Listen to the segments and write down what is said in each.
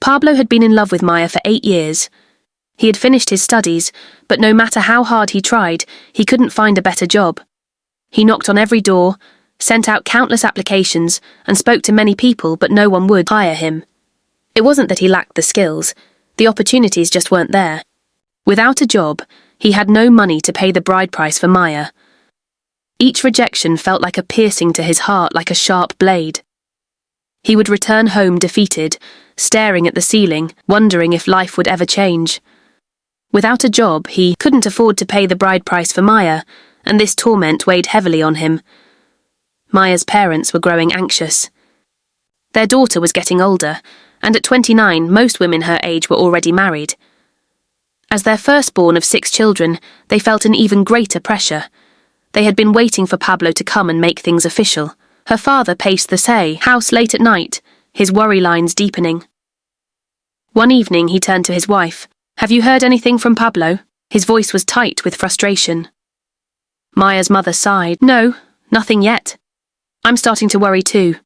Pablo had been in love with Maya for 8 years. He had finished his studies, but no matter how hard he tried, he couldn't find a better job. He knocked on every door, sent out countless applications, and spoke to many people, but no one would hire him. It wasn't that he lacked the skills, the opportunities just weren't there. Without a job, he had no money to pay the bride price for Maya. Each rejection felt like a piercing to his heart, like a sharp blade. He would return home defeated, staring at the ceiling, wondering if life would ever change. Without a job, he couldn't afford to pay the bride price for Maya, and this torment weighed heavily on him. Maya's parents were growing anxious. Their daughter was getting older, and at 29, most women her age were already married. As their firstborn of 6 children, they felt an even greater pressure. They had been waiting for Pablo to come and make things official. Her father paced the house late at night, his worry lines deepening. One evening he turned to his wife. "Have you heard anything from Pablo?" His voice was tight with frustration. Maya's mother sighed. "No, nothing yet. I'm starting to worry too."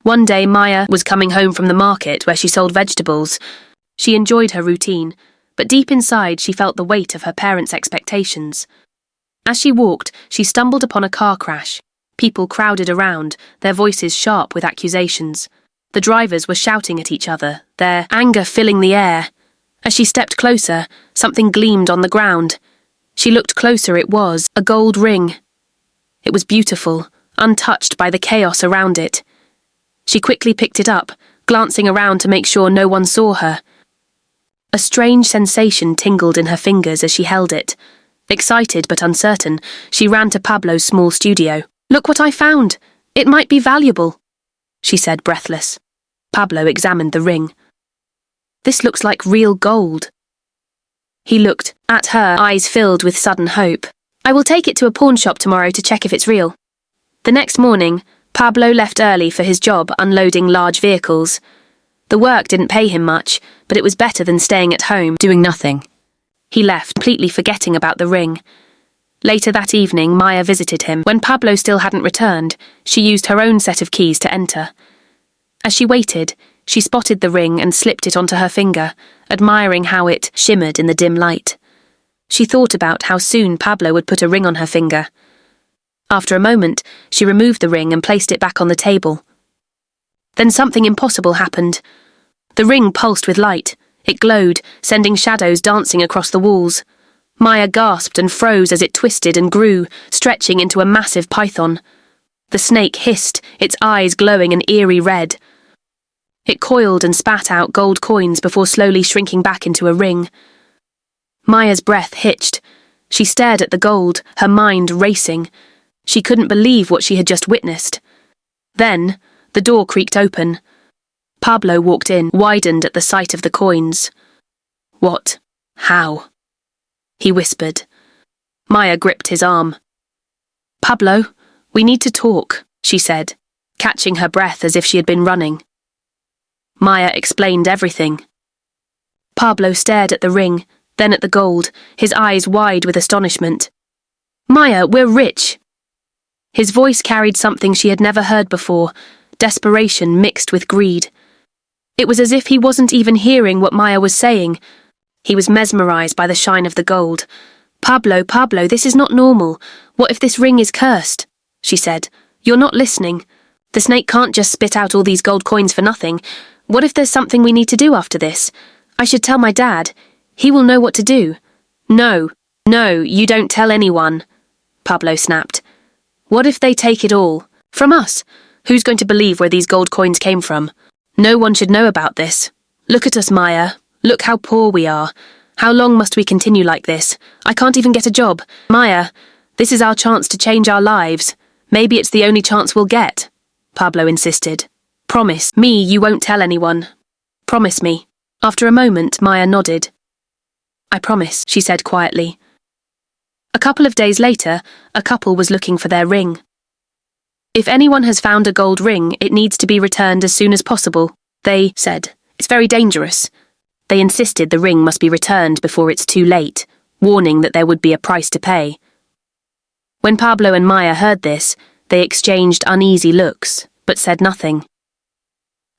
One day Maya was coming home from the market where she sold vegetables. She enjoyed her routine, but deep inside she felt the weight of her parents' expectations. As she walked, she stumbled upon a car crash. People crowded around, their voices sharp with accusations. The drivers were shouting at each other, their anger filling the air. As she stepped closer, something gleamed on the ground. She looked closer. It was a gold ring. It was beautiful, untouched by the chaos around it. She quickly picked it up, glancing around to make sure no one saw her. A strange sensation tingled in her fingers as she held it. Excited but uncertain, she ran to Pablo's small studio. "Look what I found! It might be valuable," she said, breathless. Pablo examined the ring. "This looks like real gold." He looked at her, eyes filled with sudden hope. "I will take it to a pawn shop tomorrow to check if it's real." The next morning, Pablo left early for his job unloading large vehicles. The work didn't pay him much, but it was better than staying at home, doing nothing. He left, completely forgetting about the ring. Later that evening, Maya visited him. When Pablo still hadn't returned, she used her own set of keys to enter. As she waited, she spotted the ring and slipped it onto her finger, admiring how it shimmered in the dim light. She thought about how soon Pablo would put a ring on her finger. After a moment, she removed the ring and placed it back on the table. Then something impossible happened. The ring pulsed with light. It glowed, sending shadows dancing across the walls. Maya gasped and froze as it twisted and grew, stretching into a massive python. The snake hissed, its eyes glowing an eerie red. It coiled and spat out gold coins before slowly shrinking back into a ring. Maya's breath hitched. She stared at the gold, her mind racing. She couldn't believe what she had just witnessed. Then, the door creaked open. Pablo walked in, widened at the sight of the coins. "What? How?" he whispered. Maya gripped his arm. "Pablo, we need to talk," she said, catching her breath as if she had been running. Maya explained everything. Pablo stared at the ring, then at the gold, his eyes wide with astonishment. "Maya, we're rich." His voice carried something she had never heard before, desperation mixed with greed. It was as if he wasn't even hearing what Maya was saying. He was mesmerized by the shine of the gold. Pablo, this is not normal. What if this ring is cursed?" she said. "You're not listening. The snake can't just spit out all these gold coins for nothing. What if there's something we need to do after this? I should tell my dad. He will know what to do." No, you don't tell anyone," Pablo snapped. "What if they take it all? From us? Who's going to believe where these gold coins came from? No one should know about this. Look at us, Maya. Look how poor we are. How long must we continue like this? I can't even get a job. Maya, this is our chance to change our lives. Maybe it's the only chance we'll get," Pablo insisted. "Promise me you won't tell anyone. Promise me." After a moment, Maya nodded. "I promise," she said quietly. A couple of days later, a couple was looking for their ring. "If anyone has found a gold ring, it needs to be returned as soon as possible," they said. "It's very dangerous." They insisted the ring must be returned before it's too late, warning that there would be a price to pay. When Pablo and Maya heard this, they exchanged uneasy looks, but said nothing.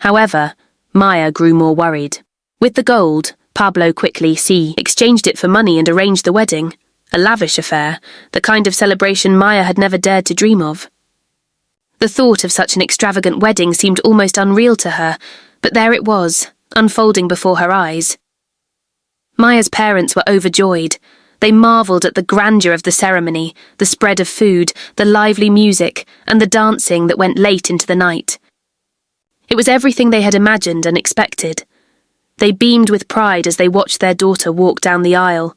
However, Maya grew more worried. With the gold, Pablo quickly exchanged it for money and arranged the wedding, a lavish affair, the kind of celebration Maya had never dared to dream of. The thought of such an extravagant wedding seemed almost unreal to her, but there it was, unfolding before her eyes. Maya's parents were overjoyed. They marvelled at the grandeur of the ceremony, the spread of food, the lively music, and the dancing that went late into the night. It was everything they had imagined and expected. They beamed with pride as they watched their daughter walk down the aisle.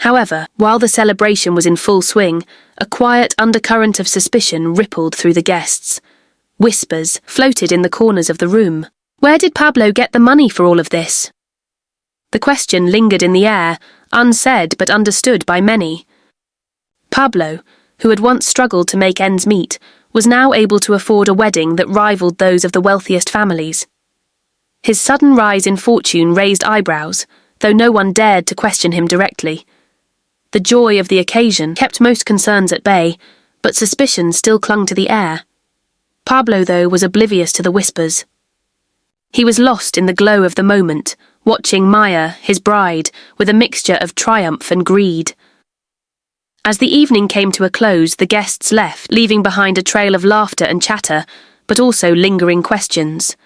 However, while the celebration was in full swing, a quiet undercurrent of suspicion rippled through the guests. Whispers floated in the corners of the room. Where did Pablo get the money for all of this? The question lingered in the air, unsaid but understood by many. Pablo, who had once struggled to make ends meet, was now able to afford a wedding that rivaled those of the wealthiest families. His sudden rise in fortune raised eyebrows, though no one dared to question him directly. The joy of the occasion kept most concerns at bay, but suspicion still clung to the air. Pablo, though, was oblivious to the whispers. He was lost in the glow of the moment, watching Maya, his bride, with a mixture of triumph and greed. As the evening came to a close, the guests left, leaving behind a trail of laughter and chatter, but also lingering questions.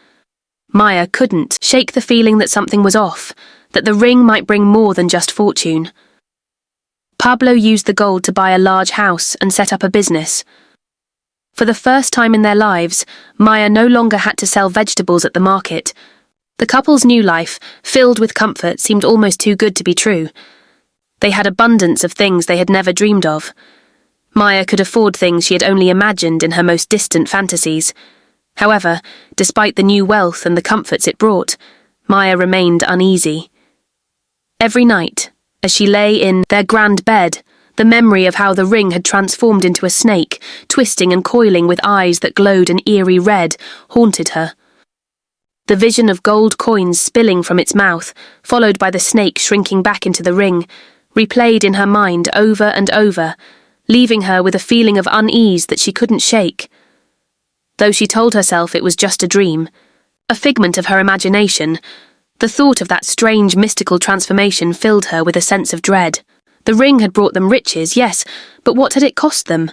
Maya couldn't shake the feeling that something was off, that the ring might bring more than just fortune. Pablo used the gold to buy a large house and set up a business. For the first time in their lives, Maya no longer had to sell vegetables at the market. The couple's new life, filled with comfort, seemed almost too good to be true. They had abundance of things they had never dreamed of. Maya could afford things she had only imagined in her most distant fantasies. However, despite the new wealth and the comforts it brought, Maya remained uneasy. Every night, as she lay in their grand bed, the memory of how the ring had transformed into a snake, twisting and coiling with eyes that glowed an eerie red, haunted her. The vision of gold coins spilling from its mouth, followed by the snake shrinking back into the ring, replayed in her mind over and over, leaving her with a feeling of unease that she couldn't shake. Though she told herself it was just a dream, a figment of her imagination, the thought of that strange mystical transformation filled her with a sense of dread. The ring had brought them riches, yes, but what had it cost them?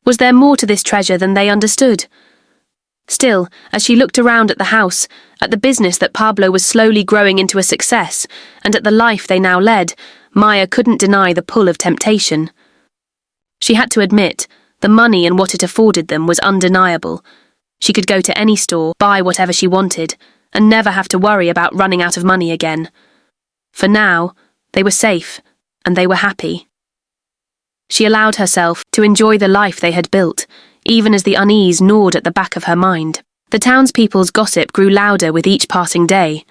Was there more to this treasure than they understood? Still, as she looked around at the house, at the business that Pablo was slowly growing into a success, and at the life they now led, Maya couldn't deny the pull of temptation. She had to admit, the money and what it afforded them was undeniable. She could go to any store, buy whatever she wanted, and never have to worry about running out of money again. For now, they were safe, and they were happy. She allowed herself to enjoy the life they had built, even as the unease gnawed at the back of her mind. The townspeople's gossip grew louder with each passing day.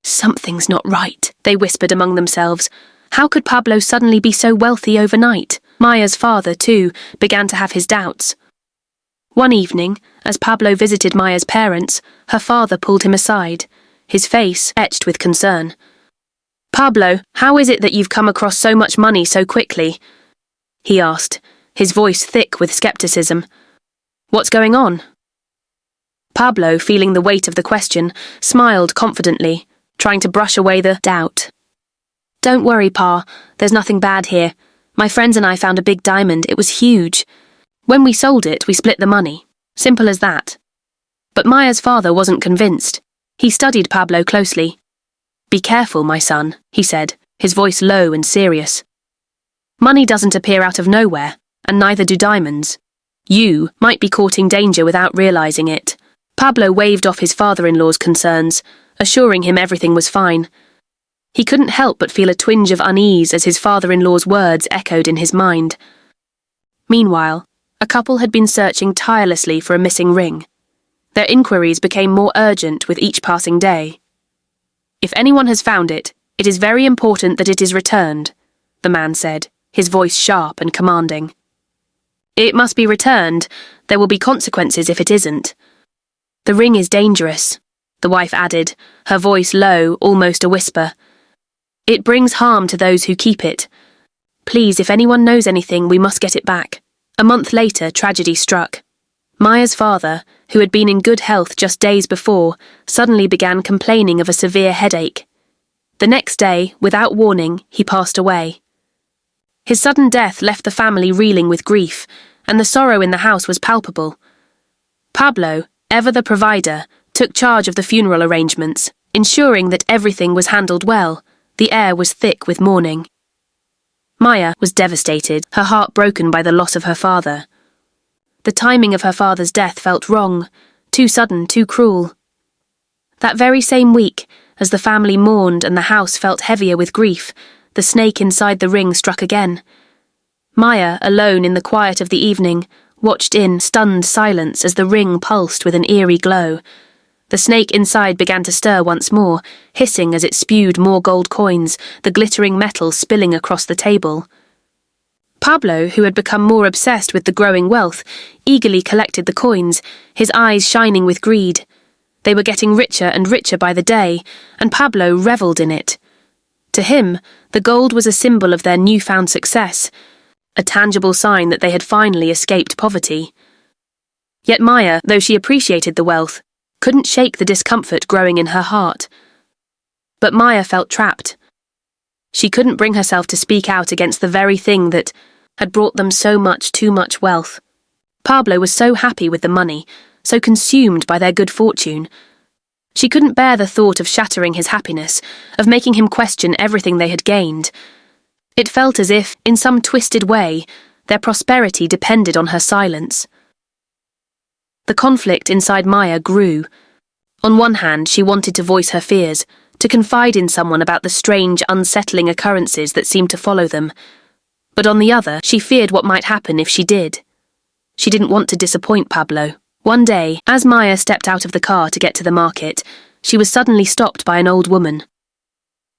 "Something's not right," they whispered among themselves. How could Pablo suddenly be so wealthy overnight? Maya's father, too, began to have his doubts. One evening, as Pablo visited Maya's parents, her father pulled him aside, his face etched with concern. "Pablo, how is it that you've come across so much money so quickly?" he asked, his voice thick with skepticism. "What's going on?" Pablo, feeling the weight of the question, smiled confidently, trying to brush away the doubt. "Don't worry, Pa, there's nothing bad here. My friends and I found a big diamond. It was huge. When we sold it, we split the money. Simple as that." But Maya's father wasn't convinced. He studied Pablo closely. "Be careful, my son," he said, his voice low and serious. "Money doesn't appear out of nowhere, and neither do diamonds. You might be courting danger without realizing it." Pablo waved off his father-in-law's concerns, assuring him everything was fine. He couldn't help but feel a twinge of unease as his father-in-law's words echoed in his mind. Meanwhile, a couple had been searching tirelessly for a missing ring. Their inquiries became more urgent with each passing day. "If anyone has found it, it is very important that it is returned," the man said, his voice sharp and commanding. "It must be returned. There will be consequences if it isn't." "The ring is dangerous," the wife added, her voice low, almost a whisper. "It brings harm to those who keep it. Please, if anyone knows anything, we must get it back." A month later, tragedy struck. Maya's father, who had been in good health just days before, suddenly began complaining of a severe headache. The next day, without warning, he passed away. His sudden death left the family reeling with grief, and the sorrow in the house was palpable. Pablo, ever the provider, took charge of the funeral arrangements, ensuring that everything was handled well. The air was thick with mourning. Maya was devastated, her heart broken by the loss of her father. The timing of her father's death felt wrong, too sudden, too cruel. That very same week, as the family mourned and the house felt heavier with grief, the snake inside the ring struck again. Maya, alone in the quiet of the evening, watched in stunned silence as the ring pulsed with an eerie glow. The snake inside began to stir once more, hissing as it spewed more gold coins, the glittering metal spilling across the table. Pablo, who had become more obsessed with the growing wealth, eagerly collected the coins, his eyes shining with greed. They were getting richer and richer by the day, and Pablo revelled in it. To him, the gold was a symbol of their newfound success, a tangible sign that they had finally escaped poverty. Yet Maya, though she appreciated the wealth, couldn't shake the discomfort growing in her heart. But Maya felt trapped. She couldn't bring herself to speak out against the very thing that had brought them so much, too much wealth. Pablo was so happy with the money, so consumed by their good fortune. She couldn't bear the thought of shattering his happiness, of making him question everything they had gained. It felt as if, in some twisted way, their prosperity depended on her silence. The conflict inside Maya grew. On one hand, she wanted to voice her fears, to confide in someone about the strange, unsettling occurrences that seemed to follow them. But on the other, she feared what might happen if she did. She didn't want to disappoint Pablo. One day, as Maya stepped out of the car to get to the market, she was suddenly stopped by an old woman.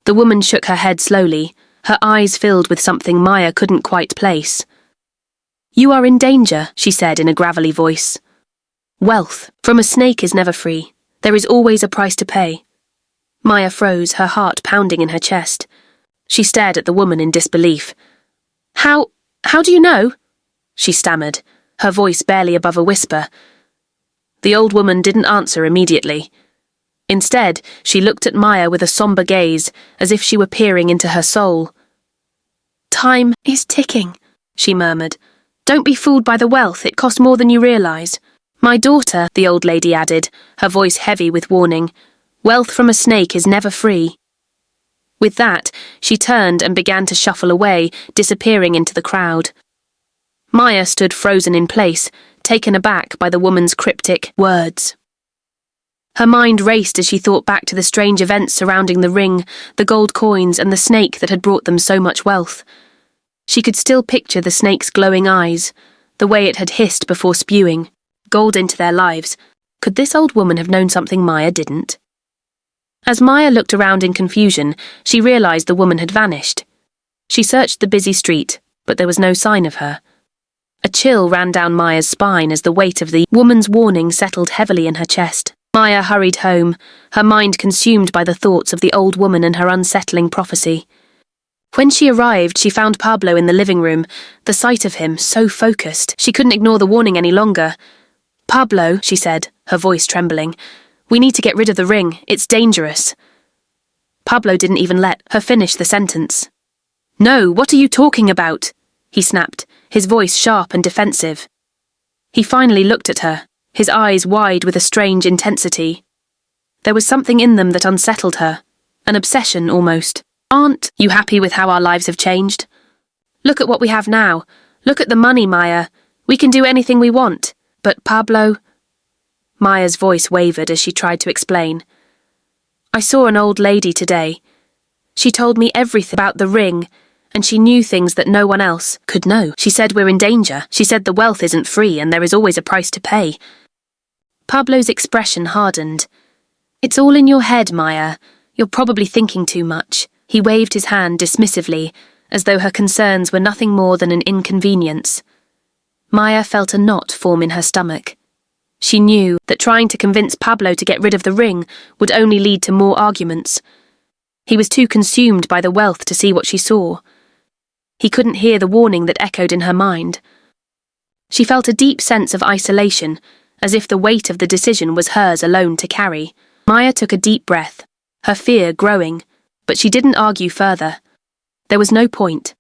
The woman shook her head slowly, her eyes filled with something Maya couldn't quite place. "You are in danger," she said in a gravelly voice. "Wealth from a snake is never free. There is always a price to pay." Maya froze, her heart pounding in her chest. She stared at the woman in disbelief. How do you know?" she stammered, her voice barely above a whisper. The old woman didn't answer immediately. Instead, she looked at Maya with a somber gaze, as if she were peering into her soul. "Time is ticking," she murmured. "Don't be fooled by the wealth, it costs more than you realise. My daughter," the old lady added, her voice heavy with warning, "wealth from a snake is never free." With that, she turned and began to shuffle away, disappearing into the crowd. Maya stood frozen in place, taken aback by the woman's cryptic words. Her mind raced as she thought back to the strange events surrounding the ring, the gold coins, and the snake that had brought them so much wealth. She could still picture the snake's glowing eyes, the way it had hissed before spewing gold into their lives. Could this old woman have known something Maya didn't? As Maya looked around in confusion, she realised the woman had vanished. She searched the busy street, but there was no sign of her. A chill ran down Maya's spine as the weight of the woman's warning settled heavily in her chest. Maya hurried home, her mind consumed by the thoughts of the old woman and her unsettling prophecy. When she arrived, she found Pablo in the living room, the sight of him so focused. She couldn't ignore the warning any longer. "Pablo," she said, her voice trembling, "we need to get rid of the ring. It's dangerous." Pablo didn't even let her finish the sentence. "No, what are you talking about?" he snapped, his voice sharp and defensive. He finally looked at her, his eyes wide with a strange intensity. There was something in them that unsettled her, an obsession almost. "Aren't you happy with how our lives have changed? Look at what we have now. Look at the money, Maya. We can do anything we want. But Pablo..." Maya's voice wavered as she tried to explain. "I saw an old lady today. She told me everything about the ring, and she knew things that no one else could know. She said we're in danger. She said the wealth isn't free and there is always a price to pay." Pablo's expression hardened. "It's all in your head, Maya. You're probably thinking too much." He waved his hand dismissively, as though her concerns were nothing more than an inconvenience. Maya felt a knot form in her stomach. She knew that trying to convince Pablo to get rid of the ring would only lead to more arguments. He was too consumed by the wealth to see what she saw. He couldn't hear the warning that echoed in her mind. She felt a deep sense of isolation, as if the weight of the decision was hers alone to carry. Maya took a deep breath, her fear growing, but she didn't argue further. There was no point.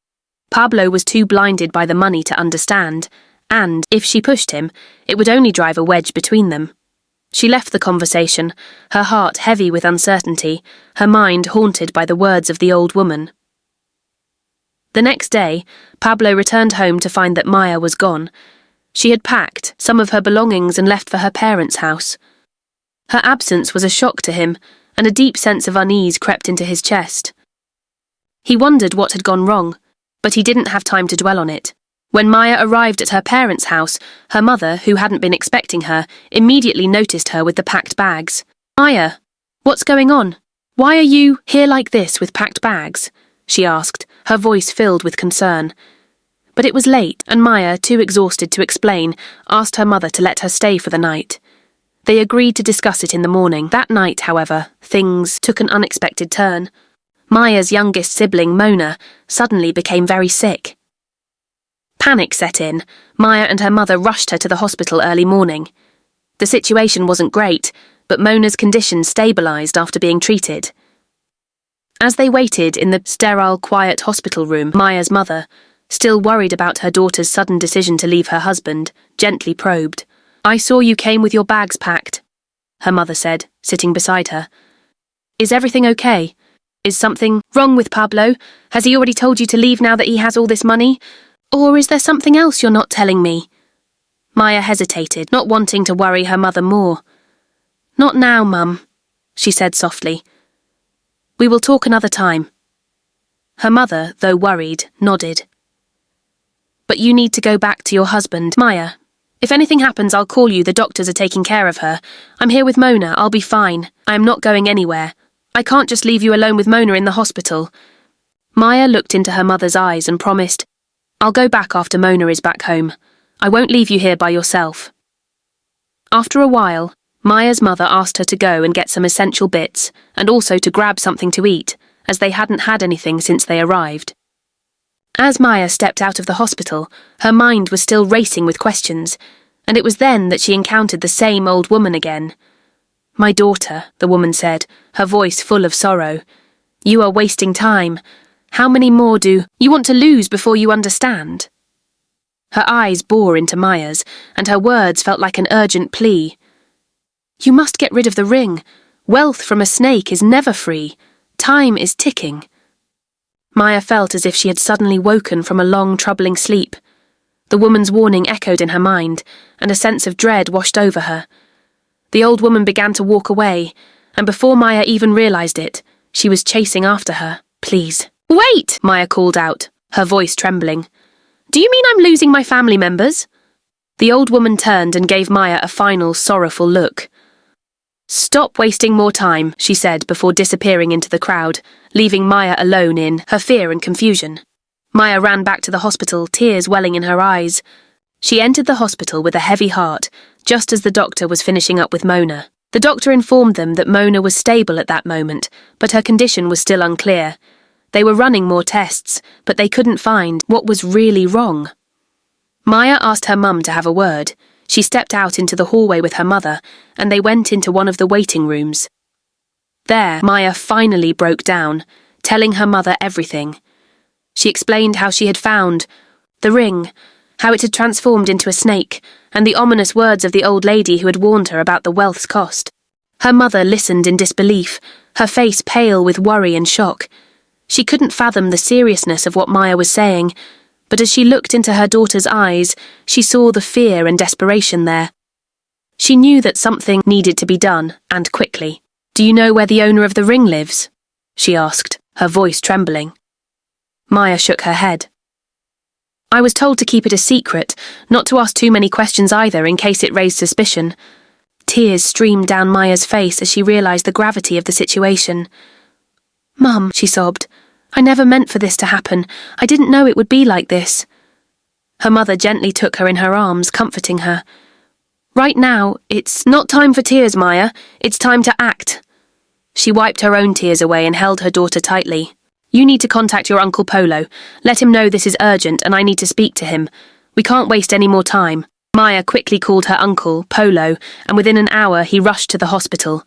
Pablo was too blinded by the money to understand, and, if she pushed him, it would only drive a wedge between them. She left the conversation, her heart heavy with uncertainty, her mind haunted by the words of the old woman. The next day, Pablo returned home to find that Maya was gone. She had packed some of her belongings and left for her parents' house. Her absence was a shock to him, and a deep sense of unease crept into his chest. He wondered what had gone wrong, but he didn't have time to dwell on it. When Maya arrived at her parents' house, her mother, who hadn't been expecting her, immediately noticed her with the packed bags. "Maya, what's going on? Why are you here like this with packed bags?" she asked, her voice filled with concern. But it was late, and Maya, too exhausted to explain, asked her mother to let her stay for the night. They agreed to discuss it in the morning. That night, however, things took an unexpected turn. Maya's youngest sibling, Mona, suddenly became very sick. Panic set in. Maya and her mother rushed her to the hospital early morning. The situation wasn't great, but Mona's condition stabilized after being treated. As they waited in the sterile, quiet hospital room, Maya's mother, still worried about her daughter's sudden decision to leave her husband, gently probed. "I saw you came with your bags packed," her mother said, sitting beside her. "Is everything okay? Is something wrong with Pablo? Has he already told you to leave now that he has all this money? Or is there something else you're not telling me?" Maya hesitated, not wanting to worry her mother more. "Not now, Mum," she said softly. "We will talk another time." Her mother, though worried, nodded. "But you need to go back to your husband, Maya. If anything happens, I'll call you. The doctors are taking care of her. I'm here with Mona. I'll be fine. I am not going anywhere. I can't just leave you alone with Mona in the hospital." Maya looked into her mother's eyes and promised, "I'll go back after Mona is back home. I won't leave you here by yourself." After a while, Maya's mother asked her to go and get some essential bits, and also to grab something to eat, as they hadn't had anything since they arrived. As Maya stepped out of the hospital, her mind was still racing with questions, and it was then that she encountered the same old woman again. "My daughter," the woman said, her voice full of sorrow. "You are wasting time. How many more do you want to lose before you understand?" Her eyes bore into Maya's, and her words felt like an urgent plea. "You must get rid of the ring. Wealth from a snake is never free. Time is ticking." Maya felt as if she had suddenly woken from a long, troubling sleep. The woman's warning echoed in her mind, and a sense of dread washed over her. The old woman began to walk away, and before Maya even realized it, she was chasing after her. "Please, wait!" Maya called out, her voice trembling. "Do you mean I'm losing my family members?" The old woman turned and gave Maya a final, sorrowful look. "Stop wasting more time," she said before disappearing into the crowd, leaving Maya alone in her fear and confusion. Maya ran back to the hospital, tears welling in her eyes. She entered the hospital with a heavy heart, just as the doctor was finishing up with Mona. The doctor informed them that Mona was stable at that moment, but her condition was still unclear. They were running more tests, but they couldn't find what was really wrong. Maya asked her mum to have a word. She stepped out into the hallway with her mother, and they went into one of the waiting rooms. There, Maya finally broke down, telling her mother everything. She explained how she had found the ring, how it had transformed into a snake, and the ominous words of the old lady who had warned her about the wealth's cost. Her mother listened in disbelief, her face pale with worry and shock. She couldn't fathom the seriousness of what Maya was saying, but as she looked into her daughter's eyes, she saw the fear and desperation there. She knew that something needed to be done, and quickly. "Do you know where the owner of the ring lives?" she asked, her voice trembling. Maya shook her head. "I was told to keep it a secret, not to ask too many questions either in case it raised suspicion." Tears streamed down Maya's face as she realized the gravity of the situation. "Mum," she sobbed, "I never meant for this to happen. I didn't know it would be like this." Her mother gently took her in her arms, comforting her. "Right now, it's not time for tears, Maya. It's time to act." She wiped her own tears away and held her daughter tightly. "You need to contact your Uncle Polo. Let him know this is urgent and I need to speak to him. We can't waste any more time." Maya quickly called her uncle, Polo, and within an hour he rushed to the hospital.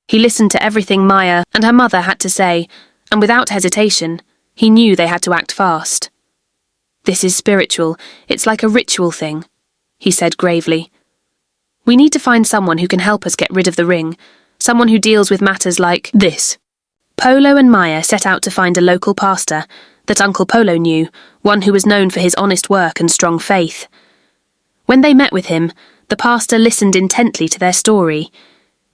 He listened to everything Maya and her mother had to say, and without hesitation, he knew they had to act fast. "This is spiritual. It's like a ritual thing," he said gravely. "We need to find someone who can help us get rid of the ring, someone who deals with matters like this." Polo and Maya set out to find a local pastor that Uncle Polo knew, one who was known for his honest work and strong faith. When they met with him, the pastor listened intently to their story.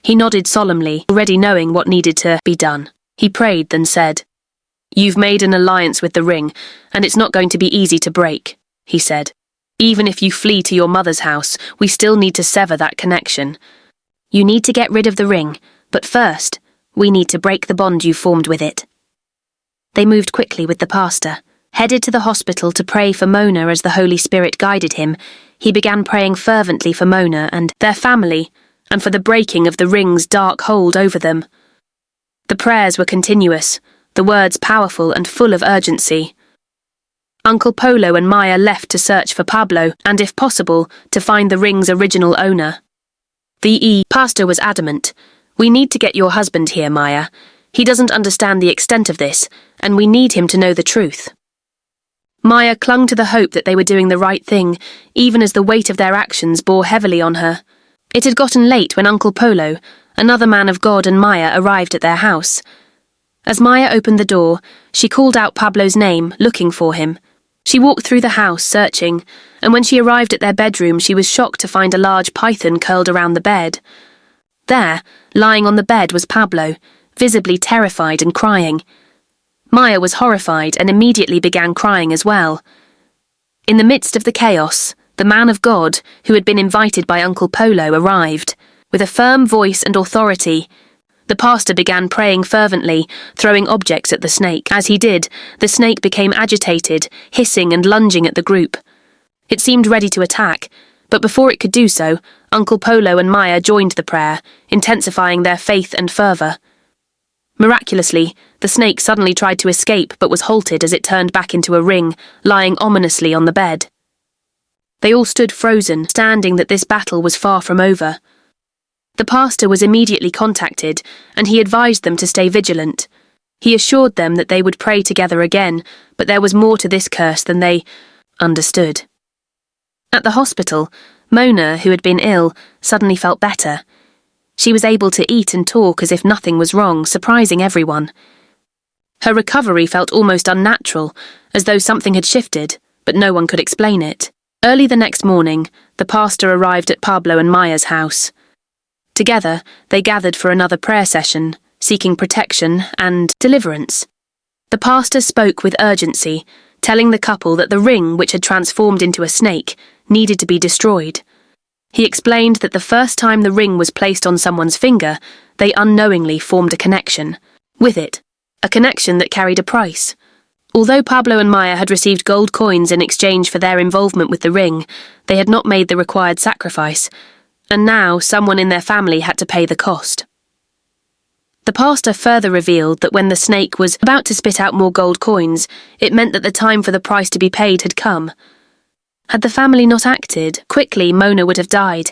He nodded solemnly, already knowing what needed to be done. He prayed, then said, "You've made an alliance with the ring, and it's not going to be easy to break," he said. "Even if you flee to your mother's house, we still need to sever that connection. You need to get rid of the ring, but first, we need to break the bond you formed with it." They moved quickly with the pastor. Headed to the hospital to pray for Mona as the Holy Spirit guided him, he began praying fervently for Mona and their family, and for the breaking of the ring's dark hold over them. The prayers were continuous, the words powerful and full of urgency. Uncle Polo and Maya left to search for Pablo, and if possible, to find the ring's original owner. The pastor was adamant. "We need to get your husband here, Maya. He doesn't understand the extent of this, and we need him to know the truth." Maya clung to the hope that they were doing the right thing, even as the weight of their actions bore heavily on her. It had gotten late when Uncle Polo, another man of God, and Maya arrived at their house. As Maya opened the door, she called out Pablo's name, looking for him. She walked through the house, searching, and when she arrived at their bedroom, she was shocked to find a large python curled around the bed. There, lying on the bed, was Pablo, visibly terrified and crying. Maya was horrified and immediately began crying as well. In the midst of the chaos, the man of God, who had been invited by Uncle Polo, arrived. With a firm voice and authority, the pastor began praying fervently, throwing objects at the snake. As he did, the snake became agitated, hissing and lunging at the group. It seemed ready to attack, but before it could do so, Uncle Polo and Maya joined the prayer, intensifying their faith and fervour. Miraculously, the snake suddenly tried to escape but was halted as it turned back into a ring, lying ominously on the bed. They all stood frozen, understanding that this battle was far from over. The pastor was immediately contacted, and he advised them to stay vigilant. He assured them that they would pray together again, but there was more to this curse than they understood. At the hospital, Mona, who had been ill, suddenly felt better. She was able to eat and talk as if nothing was wrong, surprising everyone. Her recovery felt almost unnatural, as though something had shifted, but no one could explain it. Early the next morning, the pastor arrived at Pablo and Maya's house. Together, they gathered for another prayer session, seeking protection and deliverance. The pastor spoke with urgency, telling the couple that the ring, which had transformed into a snake, needed to be destroyed. He explained that the first time the ring was placed on someone's finger, they unknowingly formed a connection. With it, a connection that carried a price. Although Pablo and Maya had received gold coins in exchange for their involvement with the ring, they had not made the required sacrifice, and now someone in their family had to pay the cost. The pastor further revealed that when the snake was about to spit out more gold coins, it meant that the time for the price to be paid had come. Had the family not acted quickly, Mona would have died.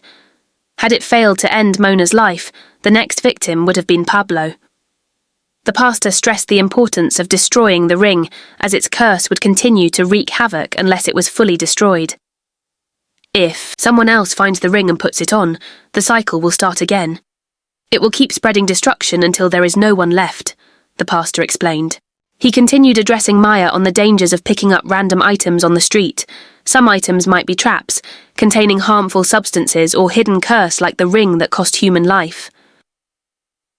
Had it failed to end Mona's life, the next victim would have been Pablo. The pastor stressed the importance of destroying the ring, as its curse would continue to wreak havoc unless it was fully destroyed. If someone else finds the ring and puts it on, the cycle will start again. It will keep spreading destruction until there is no one left, the pastor explained. He continued addressing Maya on the dangers of picking up random items on the street. Some items might be traps, containing harmful substances or hidden curse like the ring that cost human life.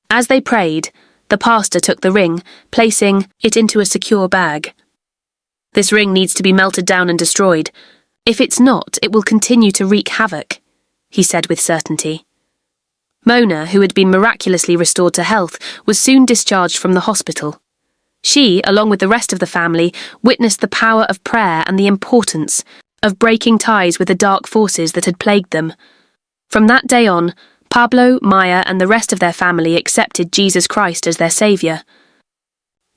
As they prayed, the pastor took the ring, placing it into a secure bag. "This ring needs to be melted down and destroyed. If it's not, it will continue to wreak havoc," he said with certainty. Mona, who had been miraculously restored to health, was soon discharged from the hospital. She, along with the rest of the family, witnessed the power of prayer and the importance of breaking ties with the dark forces that had plagued them. From that day on, Pablo, Maya, and the rest of their family accepted Jesus Christ as their saviour.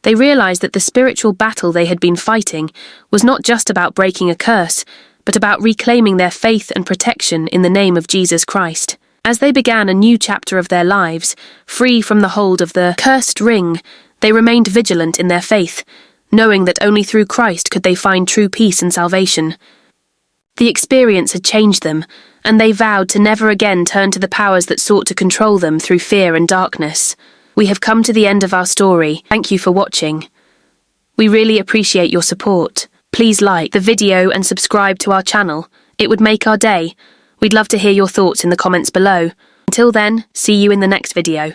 They realised that the spiritual battle they had been fighting was not just about breaking a curse, but about reclaiming their faith and protection in the name of Jesus Christ. As they began a new chapter of their lives, free from the hold of the cursed ring, they remained vigilant in their faith, knowing that only through Christ could they find true peace and salvation. The experience had changed them, and they vowed to never again turn to the powers that sought to control them through fear and darkness. We have come to the end of our story. Thank you for watching. We really appreciate your support. Please like the video and subscribe to our channel. It would make our day. We'd love to hear your thoughts in the comments below. Until then, see you in the next video.